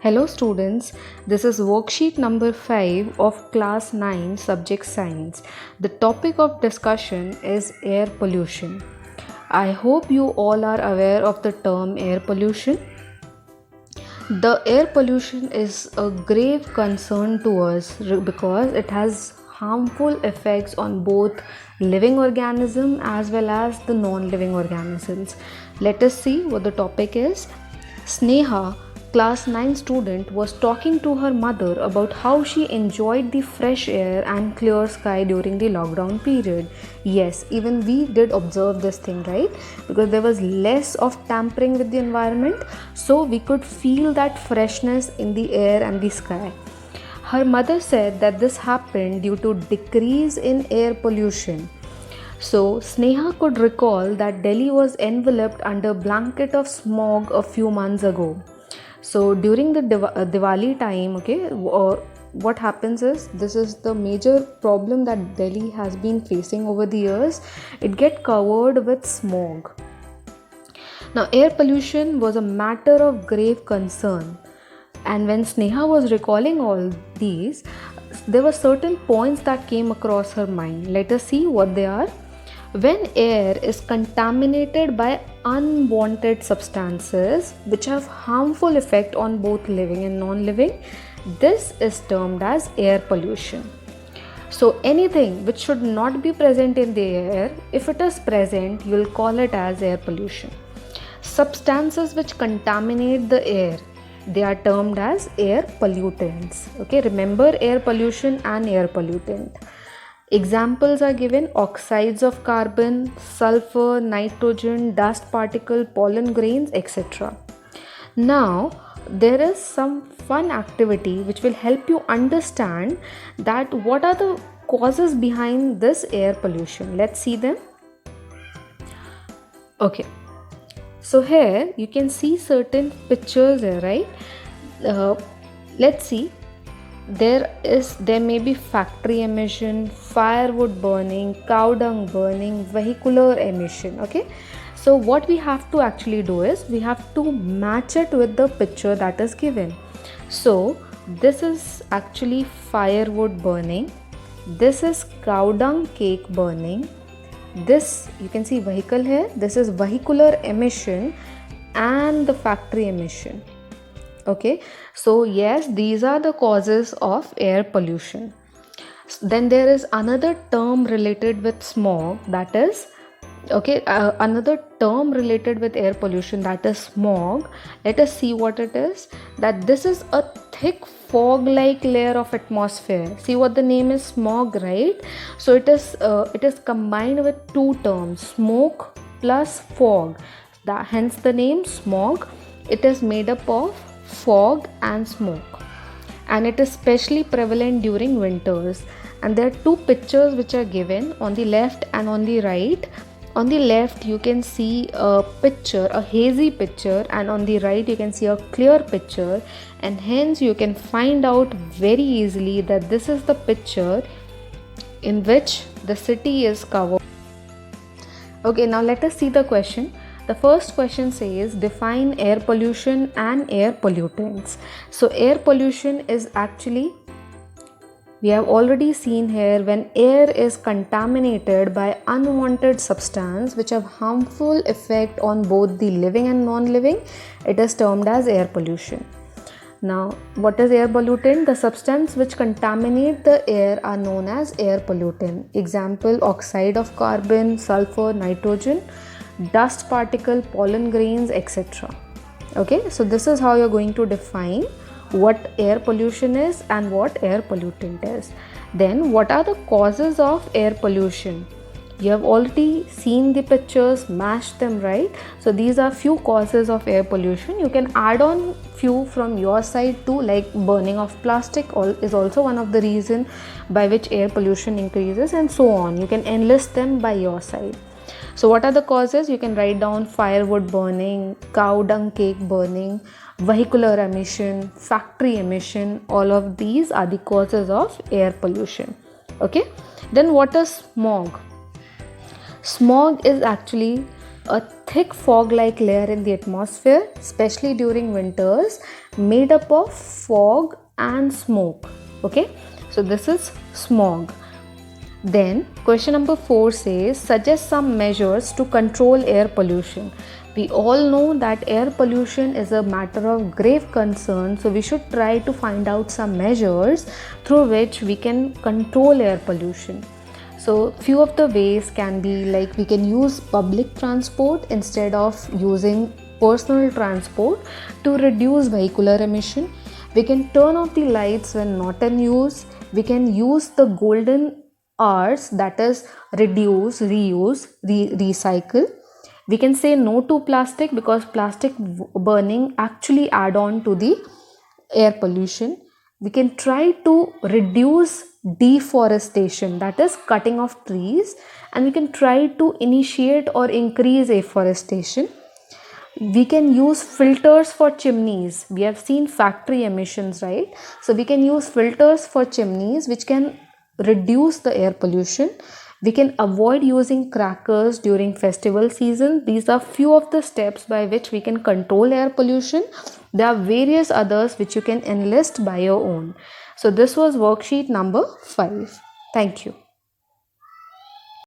Hello students, this is worksheet number 5 of class 9 subject science. The topic of discussion is air pollution. I hope you all are aware of the term air pollution. The air pollution is a grave concern to us because it has harmful effects on both living organisms as well as the non-living organisms. Let us see what the topic is. Sneha, class 9 student, was talking to her mother about how she enjoyed the fresh air and clear sky during the lockdown period. Yes, even we did observe this thing, right? Because there was less of tampering with the environment, so we could feel that freshness in the air and the sky. Her mother said that this happened due to decrease in air pollution. So Sneha could recall that Delhi was enveloped under a blanket of smog a few months ago. So during the Diwali time, what happens is, this is the major problem that Delhi has been facing over the years. It get covered with smog. Now air pollution was a matter of grave concern. And when Sneha was recalling all these, there were certain points that came across her mind. Let us see what they are. When air is contaminated by unwanted substances which have harmful effect on both living and non-living, this is termed as air pollution. So anything which should not be present in the air, if it is present, you will call it as air pollution. Substances which contaminate the air, they are termed as air pollutants. Okay, remember air pollution and air pollutant. Examples are given: oxides of carbon, sulfur, nitrogen, dust particle, pollen grains, etc. Now, there is some fun activity which will help you understand that what are the causes behind this air pollution. Let's see them. Okay. So here you can see certain pictures here, right? Let's see. There may be factory emission, firewood burning, cow dung burning, vehicular emission. Okay, so what we have to actually do is we have to match it with the picture that is given. So this is actually firewood burning, this is cow dung cake burning, this you can see vehicle here, this is vehicular emission and the factory emission. Okay, so yes, these are the causes of air pollution. Then there is another term related with smog, that is another term related with air pollution, that is smog. Let us see what it is. That this is a thick fog like layer of atmosphere. See what the name is, smog, right? So it is combined with two terms, smoke plus fog, hence the name smog. It is made up of fog and smoke, and it is especially prevalent during winters. And there are two pictures which are given on the left and on the right. On the left you can see a picture, a hazy picture, and on the right you can see a clear picture, and hence you can find out very easily that this is the picture in which the city is covered. Okay, now let us see the question. The first question says, define air pollution and air pollutants. So air pollution is actually, we have already seen here, when air is contaminated by unwanted substance which have harmful effect on both the living and non-living, it is termed as air pollution. Now, what is air pollutant? The substance which contaminate the air are known as air pollutant. Example: oxide of carbon, sulfur, nitrogen, dust particle, pollen grains, etc. Okay, so this is how you're going to define what air pollution is and what air pollutant is. Then what are the causes of air pollution? You have already seen the pictures, matched them, right? So these are few causes of air pollution. You can add on few from your side too, like burning of plastic is also one of the reason by which air pollution increases, and so on. You can enlist them by your side. So what are the causes? You can write down: firewood burning, cow dung cake burning, vehicular emission, factory emission. All of these are the causes of air pollution. Okay, then what is smog? Smog is actually a thick fog like layer in the atmosphere, especially during winters, made up of fog and smoke. Okay, so this is smog. Then question number 4 says suggest some measures to control air pollution. We all know that air pollution is a matter of grave concern, so we should try to find out some measures through which we can control air pollution. So few of the ways can be like we can use public transport instead of using personal transport to reduce vehicular emission. We can turn off the lights when not in use. We can use the golden hours, that is reduce, reuse, recycle. We can say no to plastic because plastic burning actually add on to the air pollution. We can try to reduce deforestation, that is cutting of trees, and we can try to initiate or increase afforestation. We can use filters for chimneys. We have seen factory emissions, right? So we can use filters for chimneys which can reduce the air pollution. We can avoid using crackers during festival season. These are few of the steps by which we can control air pollution. There are various others which you can enlist by your own. So this was worksheet number 5. Thank you.